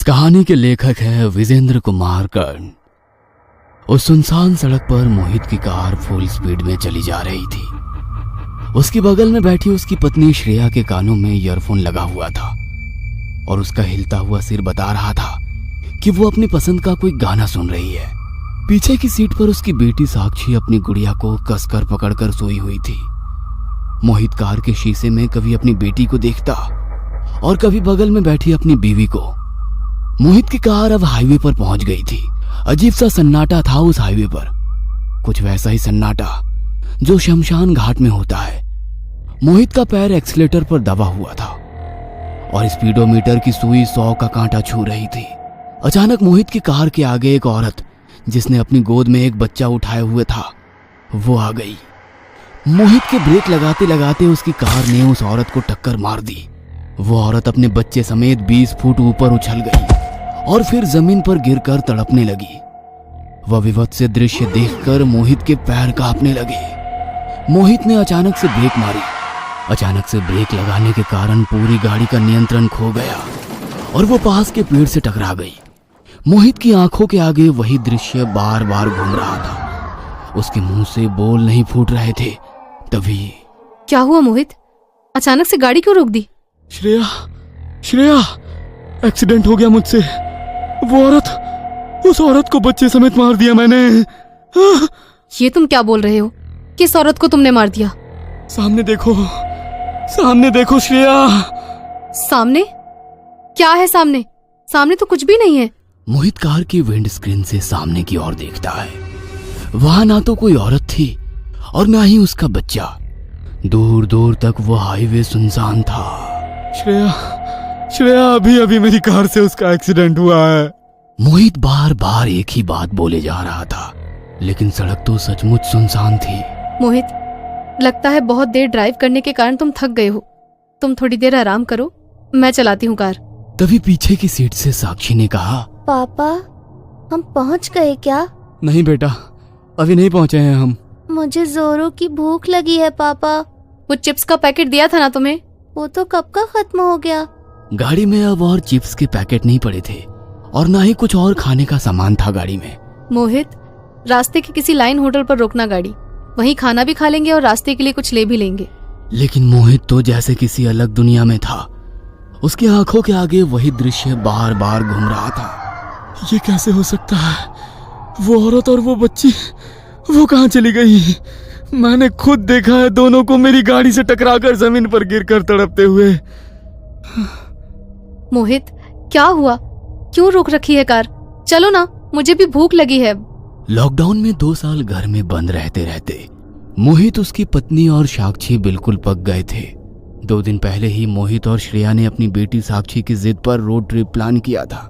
कहानी के लेखक हैं विजेंद्र कुमार कर्ण। उस सुनसान सड़क पर मोहित की कार फुल स्पीड में चली जा रही थी। उसकी बगल में बैठी उसकी पत्नी श्रेया के कानों में ईयरफोन लगा हुआ था और उसका हिलता हुआ सिर बता रहा था कि वो अपनी पसंद का कोई गाना सुन रही है। पीछे की सीट पर उसकी बेटी साक्षी अपनी गुड़िया को कसकर पकड़कर सोई हुई थी। मोहित कार के शीशे में कभी अपनी बेटी को देखता और कभी बगल में बैठी अपनी बीवी को। मोहित की कार अब हाईवे पर पहुंच गई थी। अजीब सा सन्नाटा था उस हाईवे पर, कुछ वैसा ही सन्नाटा जो शमशान घाट में होता है। मोहित का पैर एक्सीलेटर पर दबा हुआ था और स्पीडोमीटर की सुई 100 का कांटा छू रही थी। अचानक मोहित की कार के आगे एक औरत जिसने अपनी गोद में एक बच्चा उठाए हुए था वो आ गई। मोहित के ब्रेक लगाते लगाते उसकी कार ने उस औरत को टक्कर मार दी। वो औरत अपने बच्चे समेत 20 फुट ऊपर उछल गई और फिर जमीन पर गिरकर तड़पने लगी। वह विभत्स दृश्य देखकर मोहित के पैर कांपने लगे। मोहित ने अचानक से ब्रेक मारी। अचानक से ब्रेक लगाने के कारण पूरी गाड़ी का नियंत्रण खो गया और वो पास के पेड़ से टकरा गई। मोहित की आंखों के आगे वही दृश्य बार बार घूम रहा था। उसके मुंह से बोल नहीं फूट रहे थे। तभी क्या हुआ मोहित? अचानक से गाड़ी क्यों रोक दी? श्रेया, एक्सीडेंट हो गया मुझसे। उस औरत को बच्चे समेत मार दिया मैंने। ये तुम क्या बोल रहे हो? किस औरत को तुमने मार दिया? सामने देखो श्रेया। सामने? क्या है सामने? सामने तो कुछ भी नहीं है। मोहित कार की विंड स्क्रीन से सामने की ओर देखता है। वहां ना तो कोई औरत थी और ना ही उसका बच्चा। दूर दूर तक वो हाईवे सुनसान था। श्रेया, अभी मेरी कार से उसका एक्सीडेंट हुआ है। मोहित बार बार एक ही बात बोले जा रहा था, लेकिन सड़क तो सचमुच सुनसान थी। मोहित, लगता है बहुत देर ड्राइव करने के कारण तुम थक गए हो। तुम थोड़ी देर आराम करो, मैं चलाती हूँ कार। तभी पीछे की सीट से साक्षी ने कहा, पापा, हम पहुँच गए क्या? नहीं बेटा, अभी नहीं पहुँचे हैं हम। मुझे जोरों की भूख लगी है पापा। वो चिप्स का पैकेट दिया था ना तुम्हें? वो तो कब का खत्म हो गया। गाड़ी में अब और चिप्स के पैकेट नहीं पड़े थे और ना ही कुछ और खाने का सामान था गाड़ी में। मोहित, रास्ते के किसी लाइन होटल पर रोकना गाड़ी, वहीं खाना भी खा लेंगे और रास्ते के लिए कुछ ले भी लेंगे। लेकिन मोहित तो जैसे किसी अलग दुनिया में था। उसकी आंखों के आगे वही दृश्य बार बार घूम रहा था। ये कैसे हो सकता है? वो औरत और वो बच्ची, वो कहाँ चली गई? मैंने खुद देखा है दोनों को मेरी गाड़ी से टकराकर जमीन पर गिरकर तड़पते हुए। मोहित, क्या हुआ? क्यों रोक रखी है कार? चलो ना, मुझे भी भूख लगी है। लॉकडाउन में 2 साल घर में बंद रहते रहते मोहित, उसकी पत्नी और साक्षी बिल्कुल पक गए थे। 2 दिन पहले ही मोहित और श्रेया ने अपनी बेटी साक्षी की जिद पर रोड ट्रिप प्लान किया था।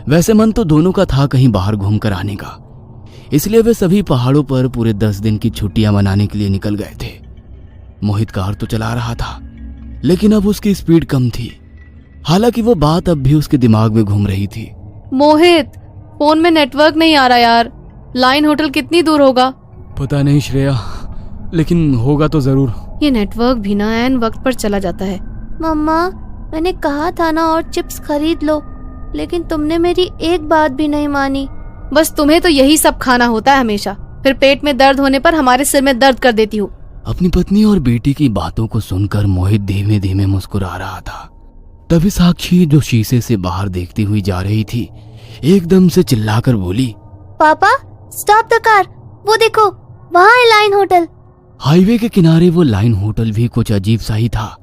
वैसे मन तो दोनों का था कहीं बाहर घूम कर आने का, इसलिए वे सभी पहाड़ों पर पूरे 10 दिन की छुट्टियां मनाने के लिए निकल गए थे। मोहित कार तो चला रहा था, लेकिन अब उसकी स्पीड कम थी। हालांकि वो बात अब भी उसके दिमाग में घूम रही थी। मोहित, फोन में नेटवर्क नहीं आ रहा यार। लाइन होटल कितनी दूर होगा? पता नहीं श्रेया, लेकिन होगा तो जरूर। ये नेटवर्क भी ना ऐन वक्त पर चला जाता है। मम्मा, मैंने कहा था ना और चिप्स खरीद लो, लेकिन तुमने मेरी एक बात भी नहीं मानी। बस तुम्हें तो यही सब खाना होता है हमेशा, फिर पेट में दर्द होने पर हमारे सिर में दर्द कर देती हो। अपनी पत्नी और बेटी की बातों को सुनकर मोहित धीमे धीमे मुस्कुरा रहा था। तभी साक्षी, जो शीशे से बाहर देखती हुई जा रही थी, एकदम से चिल्लाकर बोली, पापा, स्टॉप द कार। वो देखो, वहाँ है लाइन होटल। हाईवे के किनारे वो लाइन होटल भी कुछ अजीब सा ही था।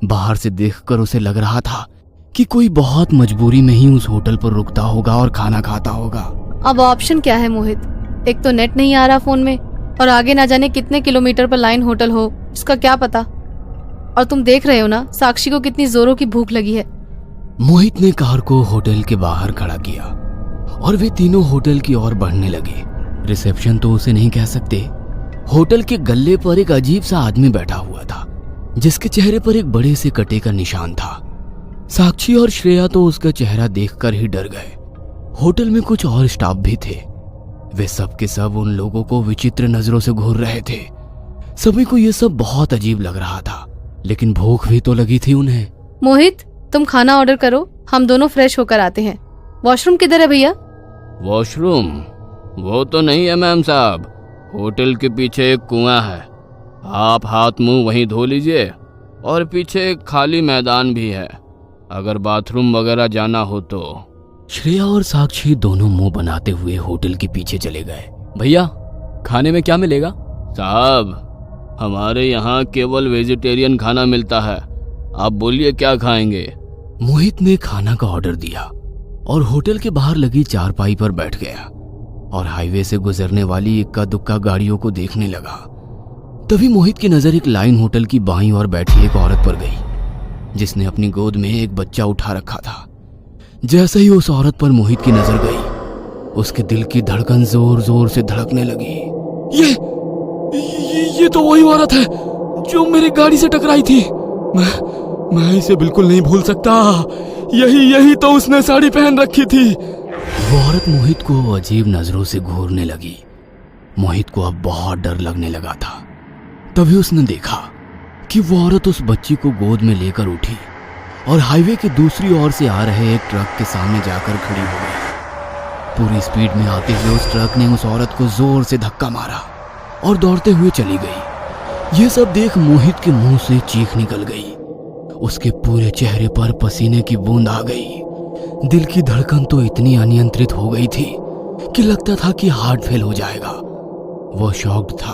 बाहर से देखकर उसे लग रहा था कि कोई बहुत मजबूरी में ही उस होटल पर रुकता होगा और खाना खाता होगा। अब ऑप्शन क्या है मोहित? एक तो नेट नहीं आ रहा फोन में, और आगे ना जाने कितने किलोमीटर पर लाइन होटल हो, उसका क्या पता। और तुम देख रहे हो ना साक्षी को कितनी जोरों की भूख लगी है। मोहित ने कार को होटल के बाहर खड़ा किया और वे तीनों होटल की ओर बढ़ने लगे। रिसेप्शन तो उसे नहीं कह सकते। होटल के गल्ले पर एक अजीब सा आदमी बैठा हुआ था, जिसके चेहरे पर एक बड़े से कटे का निशान था। साक्षी और श्रेया तो उसका चेहरा देखकर ही डर गए। होटल में कुछ और स्टाफ भी थे। वे सब के सब उन लोगों को विचित्र नजरों से घूर रहे थे। सभी को यह सब बहुत अजीब लग रहा था, लेकिन भूख भी तो लगी थी उन्हें। मोहित, तुम खाना ऑर्डर करो, हम दोनों फ्रेश होकर आते हैं। वॉशरूम किधर है भैया? वॉशरूम वो तो नहीं है मैम साहब, होटल के पीछे एक कुआं है, आप हाथ मुंह वहीं धो लीजिए और पीछे एक खाली मैदान भी है, अगर बाथरूम वगैरह जाना हो तो। श्रेया और साक्षी दोनों मुंह बनाते हुए होटल के पीछे चले गए। भैया खाने में क्या मिलेगा? साहब हमारे यहाँ केवल वेजिटेरियन खाना मिलता है, आप बोलिए क्या खाएंगे? मोहित ने खाना का ऑर्डर दिया और होटल के बाहर लगी चारपाई पर बैठ गया और हाईवे से गुजरने वाली इक्का दुक्का गाड़ियों को देखने लगा। तभी मोहित की नजर एक लाइन होटल की बाईं ओर बैठी एक औरत पर गई जिसने अपनी गोद में एक बच्चा उठा रखा था। जैसे ही उस औरत पर मोहित की नजर गई, उसके दिल की धड़कन जोर जोर से धड़कने लगी। ये तो वही औरत है जो मेरी गाड़ी से टकराई थी। मैं इसे बिल्कुल नहीं भूल सकता। यही तो उसने साड़ी पहन रखी थी। वो औरत मोहित को अजीब नजरों से घूरने लगी। मोहित को अब बहुत डर लगने लगा था। तभी उसने देखा कि वो औरत उस बच्ची को गोद में लेकर उठी और हाईवे के दूसरी ओर से आ रहे एक ट्रक के सामने जाकर खड़ी हो गई। पूरी स्पीड में आते हुए उस ट्रक ने उस औरत को जोर से धक्का मारा और दौड़ते हुए चली गई। ये सब देख मोहित के मुंह से चीख निकल गई। उसके पूरे चेहरे पर पसीने की बूंद आ गई। दिल की धड़कन तो इतनी अनियंत्रित हो गई थी कि लगता था कि हार्ट फेल हो जाएगा। वो शॉक्ड था।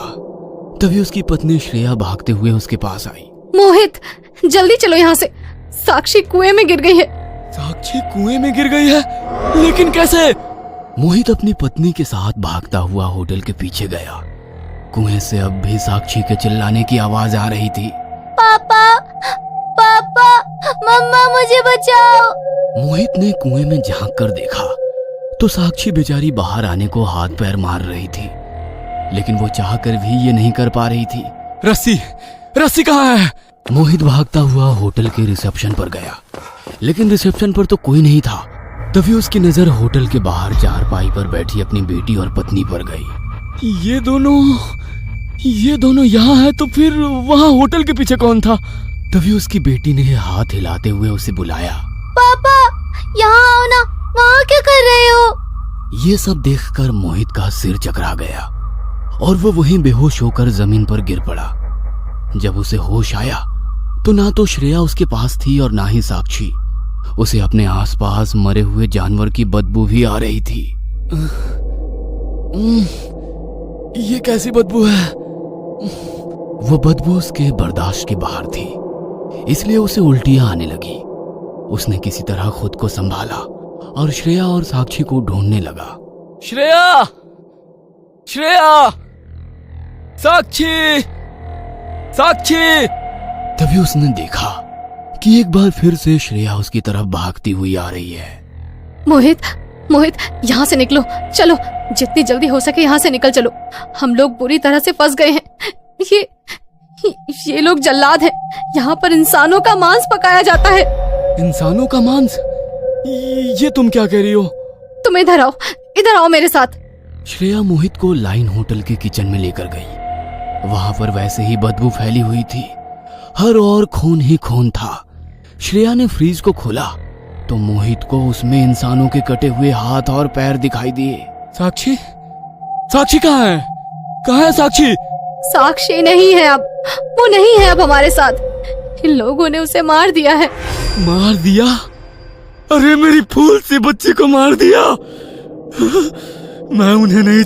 तभी उसकी पत्नी श्रेया भागते हुए उसके पास आई। मोहित जल्दी चलो यहाँ से, साक्षी कुएं में गिर गई है। साक्षी कुएं में गिर गई है? लेकिन कैसे? मोहित अपनी पत्नी के साथ भागता हुआ होटल के पीछे गया। कुएं से अब भी साक्षी के चिल्लाने की आवाज आ रही थी। पापा पापा मम्मा मुझे बचाओ। मोहित ने कुएं में झांक कर देखा तो साक्षी बेचारी बाहर आने को हाथ पैर मार रही थी, लेकिन वो चाहकर भी ये नहीं कर पा रही थी। रस्सी कहाँ है? मोहित भागता हुआ होटल के रिसेप्शन पर गया, लेकिन रिसेप्शन पर तो कोई नहीं था। तभी उसकी नजर होटल के बाहर चारपाई पर बैठी अपनी बेटी और पत्नी पर गई। ये दोनों यहाँ है तो फिर वहाँ होटल के पीछे कौन था? तभी उसकी बेटी ने हाथ हिलाते हुए उसे बुलाया। पापा यहाँ आओ ना, वहाँ क्या कर रहे हो? ये सब देखकर मोहित का सिर चकरा गया और वो वहीं बेहोश होकर जमीन पर गिर पड़ा। जब उसे होश आया तो ना तो श्रेया उसके पास थी और ना ही साक्षी। उसे अपने आसपास मरे हुए जानवर की बदबू भी आ रही थी। ये कैसी बदबू है? वो बदबू उसके बर्दाश्त के बाहर थी, इसलिए उसे उल्टियां आने लगी। उसने किसी तरह खुद को संभाला और श्रेया और साक्षी को ढूंढने लगा। श्रेया, साक्षी। तभी उसने देखा कि एक बार फिर से श्रेया उसकी तरफ भागती हुई आ रही है। मोहित यहाँ से निकलो, चलो जितनी जल्दी हो सके यहाँ से निकल चलो। हम लोग बुरी तरह से फंस गए हैं। ये लोग जल्लाद हैं। यहाँ पर इंसानों का मांस पकाया जाता है। इंसानों का मांस? ये तुम क्या कह रही हो? तुम इधर आओ मेरे साथ। श्रेया मोहित को लाइन होटल के किचन में लेकर गई। वहां पर वैसे ही बदबू फैली हुई थी, हर ओर खून ही खून था। श्रेया ने फ्रीज को खोला तो मोहित को उसमें इंसानों के कटे हुए हाथ और पैर दिखाई दिए। साक्षी कहाँ है? साक्षी? साक्षी नहीं है अब, वो नहीं है अब हमारे साथ। इन लोगों ने उसे मार दिया है। मार दिया? अरे मेरी फूल सी बच्ची को मार दिया। मैं उन्हें नहीं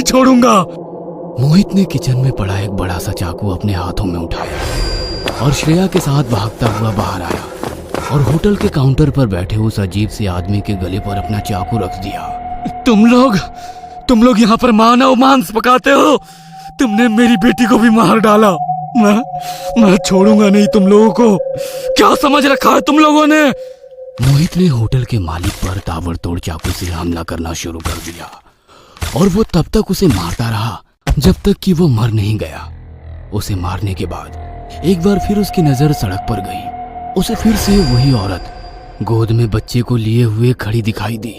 छोड़ूंगा। मोहित ने किचन में पड़ा एक बड़ा सा चाकू अपने हाथों में उठाया और श्रेया के साथ भागता हुआ बाहर आया और होटल के काउंटर पर बैठे उस अजीब से आदमी के गले पर अपना चाकू रख दिया। तुम लोग यहाँ पर मानव मांस पकाते हो? तुमने मेरी बेटी को भी मार डाला। मैं छोड़ूंगा नहीं तुम लोगों को। क्या समझ रखा है तुम लोगों ने? मोहित ने होटल के मालिक पर ताबड़तोड़ चाकू से हमला करना शुरू कर दिया और वो तब तक उसे मारता रहा जब तक कि वो मर नहीं गया। उसे मारने के बाद एक बार फिर उसकी नजर सड़क पर गई। उसे फिर से वही औरत गोद में बच्चे को लिए हुए खड़ी दिखाई दी।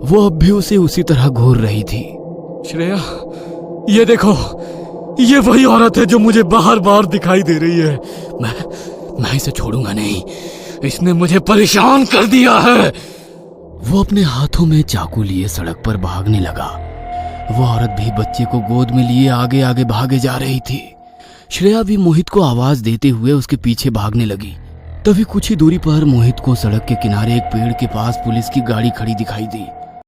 वो अब भी उसे उसी तरह घूर रही थी। श्रेया, ये देखो, ये वही औरत है जो मुझे बार बार दिखाई दे रही है। मैं इसे छोड़ूंगा नहीं। इसने मुझे परेशान कर दिया है। वो अपने हाथों में चाकू लिए सड़क पर भागने लगा। वो औरत भी बच्चे को गोद में लिए आगे आगे भागे जा रही थी। श्रेया भी मोहित को आवाज देते हुए उसके पीछे भागने लगी। तभी कुछ ही दूरी पर मोहित को सड़क के किनारे एक पेड़ के पास पुलिस की गाड़ी खड़ी दिखाई दी।